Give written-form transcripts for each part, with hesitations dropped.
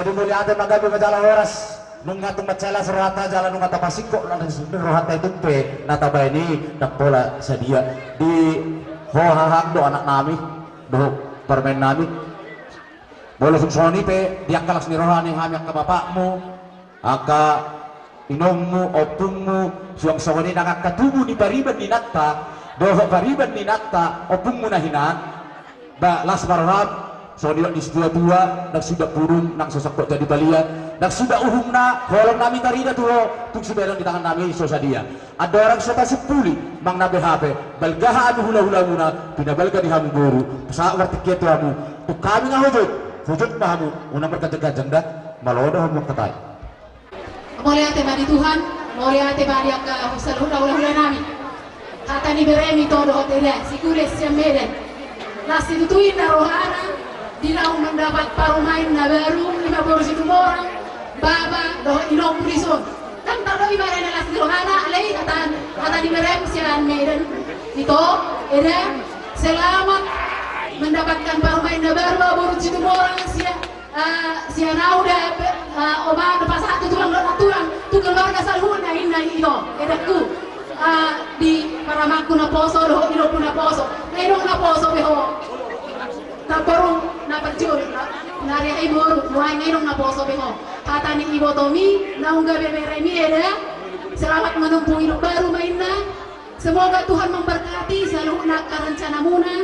Jadi muli ate magabi majalah oras nung atong matsala serata jalan nung atapasiko lang rohata itu pe natabay ni nakpola sa dia di hohahag do anak nami do permen nami bola suksoni pe diak kalas ni rohani yang hamyak ka bapak mo aka inom mo opung mo suang sawani nakakatubo ni pariban ni natta doho pariban ni natta opung mo na hinan ba las marhab so di dua nagsuda purung nang sosakot jadi balia nagsuda uhum na kolong nami tarida tuho tung sudah di tangan nami so sadia ada orang suka sepuli mang nabe hape balgaha anu hula-hula muna pinabalga di hamu guru sa warti ketu hamu tu kami hujud pahamu unang berkajang-kajang dah malodo hamu katay mulia temani Tuhan mulia temani akka husal hula-hula nami kata ni beremi todo hotelnya sikure siameden nasi tutuin na rohana Dilau mendapat parumain na baru 50 orang baba doh inom prison dan kalau ibarat las rohana alai kata di merem sian medan itu ada selamat mendapatkan parumain na baru 50 orang sia nauda oba pas satu tulang keluarga salhuna inna itu edaku di paramaku na poso doh inom na poso na poso beho na parung na pagjur nari ibu muai ngayon na poso beho kata ni ibu Tommy na unga beberemi ada selamat menempuh hidup baru mainna semoga Tuhan memberkati selalu nak rencana muna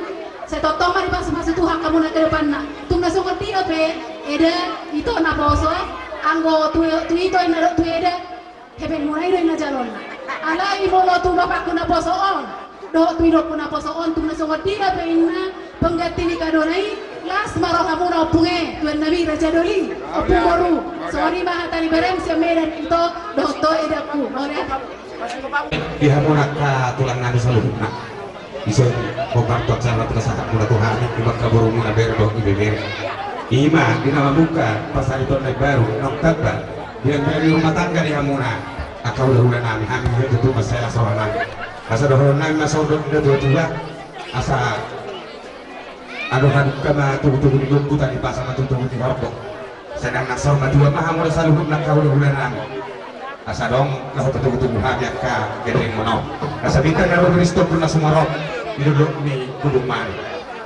saya totoma di pas Tuhan kamu nak ke depan nak tunggu sungut dia pe ada itu na poso anggo tu itu ina tu ada heben mulai ina jalon ala ibu lo tu bapakku na poso on do tu hidup na poso on tunggu sungut dia pe ina pengganti ni kadonai las marong amuna opunge tuan nabi raja doli opung baru sorry mah tani bareng si medan itu doto edaku boleh di hamuna ka tulang nami saluna iso kobar tot sana tersakat mula Tuhan ibak kaburu muna berdo ibeber ima di nama buka pasar itu naik baru nok tabba yang dari rumah tangga di hamuna akau udah nami hamil itu masalah sorangan asa dohon nami masodon itu dua asa aduhan kama tubuh di buta di pasar tubuh di rokok sedang nasor dua maha mulai saluhut nak kau bulan nami asa dong lahu betul-betul habiak ka gedeng mono asa bintang kalau Kristo pernah sumarok di duduk di kudung mani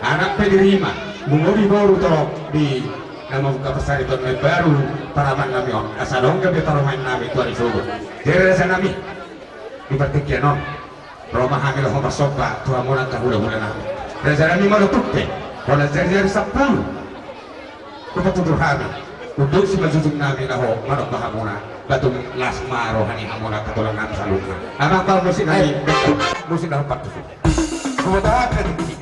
anak penerima mengori baru torok di nama buka pasar itu baru paraman nami on asa dong ke betar main nami tuan isubu jadi rasa nami di pertikian on Roma hamil homer sopa tua monak ka bulan nami rasa nami malu tukke wala jari sapang kupatundur hami untuk si majujung nami naho manok bahamuna batung lasma rohani hamuna katulang nami saluna anak tal musin hai musin dah 4 kumatahan ka tinggi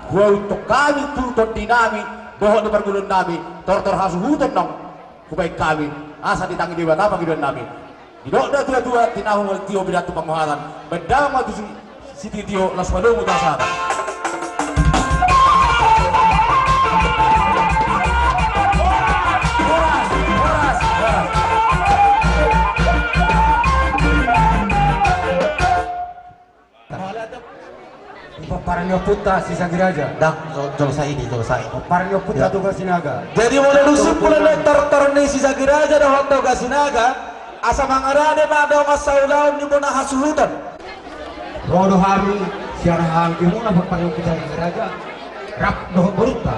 gua untuk kami tuton dinami dohon di pergulun nami tor hasu huton nong kubaik kami asa ditangi dewa tapa giduan nami didok da tua tinahu wal tio bidatu pangmuhatan bedang matu si tio laswado mutasara. Paparnya putra sisa geraja. Dah, jolsai ini jolsai. Paparnya putra tugas sinaga. Jadi mulai dusun mulai tor nih sisa geraja dah hoto gasinaga. Asa mangarane pada masaulaun di mana hasulutan. Rodo hari siarahan imuna paparnya putra geraja. Rap doh beruta.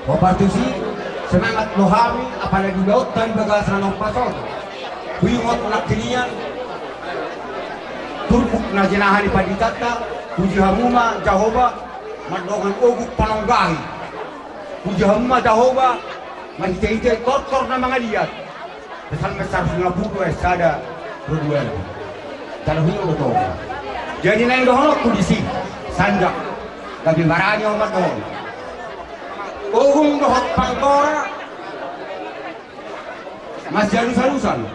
Bapartusi semangat lohami apalagi laut dan bagasan pasol. Huyungot nak kinian. Turbuk na jinahan di paditata. Puji hamuma Jahoba mandongan oguk panonggahi. Puji hamuma Jahoba mahite-hite kotor na mga liat. Besar-besar sunga budo esada roduel. Taluhin ko. Jadi na yung dohonok kudisi sanjak. Gabi marani ang dohon. Ogong dohot panggora mas jalus-jalusan.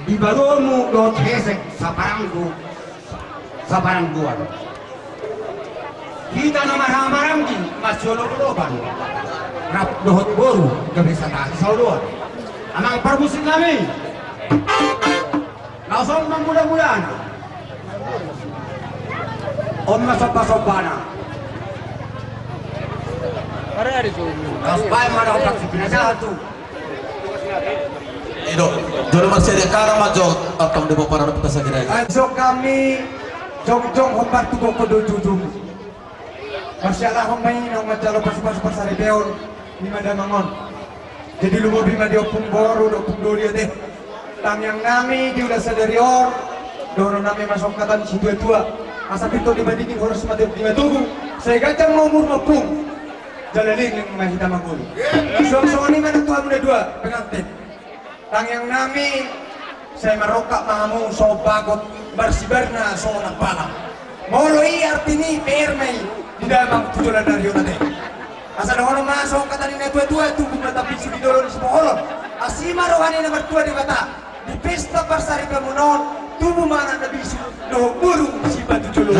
Di baromu dohot hesek sa parangku sa barangguan. Kita na marang-marang di mas yolo-loban. Rap dohot boru gabi sa sauluan. Amang permusin kami. Langsung memudah-mudahan. Om masopa-sopana. Kasbay marang taksi pinasahan tu. Ido, jolo marsede kara majo atong debo para puta sa geraja. Ajo kami jong-jong hombar tuko kodo jujum. Masyaallah homay nang majalo pas-pas sa rebeon ni madamangon. Jadi lumo bima dia pumboro do pumdolia deh. Tang yang nami di udah sadarior. Dono nami masuk katan si tua-tua. Asa pito dibandingin harus mati di tugu. Saya gacang umur mapung. Jalaling yang mahita magul. Soang-soang ni mana tua muda dua pengantin. Tang yang nami saya merokak mahamu so bagot barsibarna so nagpala. Molo artini permay di damang tujulan dari yun natin. Asal hono masok katanin na tua-tua tubuh matapik si bidolo ni sepoholon. Asima rohani na bertua di bata. Di pesta parsari kamunon tubuh mana na bisu doh burung si batu jolo.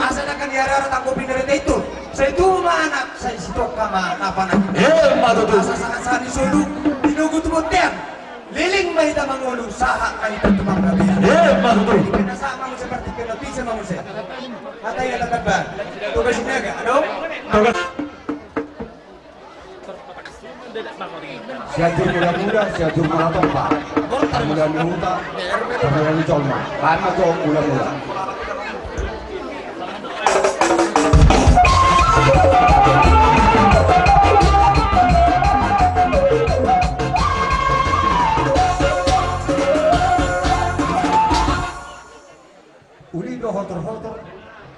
Asal akan diarara tak kopi dari itu. Saya tubuh mana saya sitok kama apa nak. Asal sangat sani solu dinugu tubot tiang. Liling mahita mangulu saha mahita tumang rabian. Hindi ka nasama mo sa particular pizza mo siya. Atay na latagban. Tugas sinaga, ano? Siadur mula-mula, siadur mula-tompa. Mula-mula, mula-mula, kama to mula-mula. Ulido hotor-hotor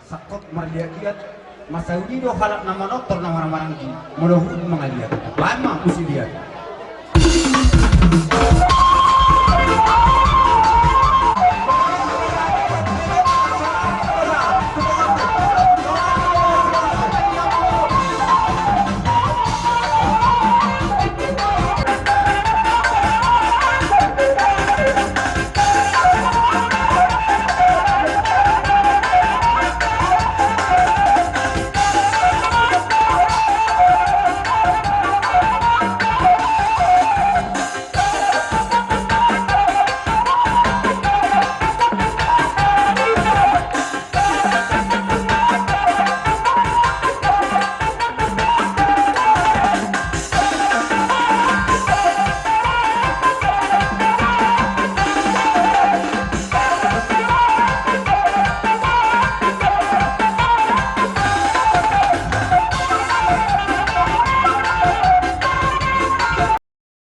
sakot marliat-liat masa ulido halak nama notor nama marangki melohut mengaliat lama usi liat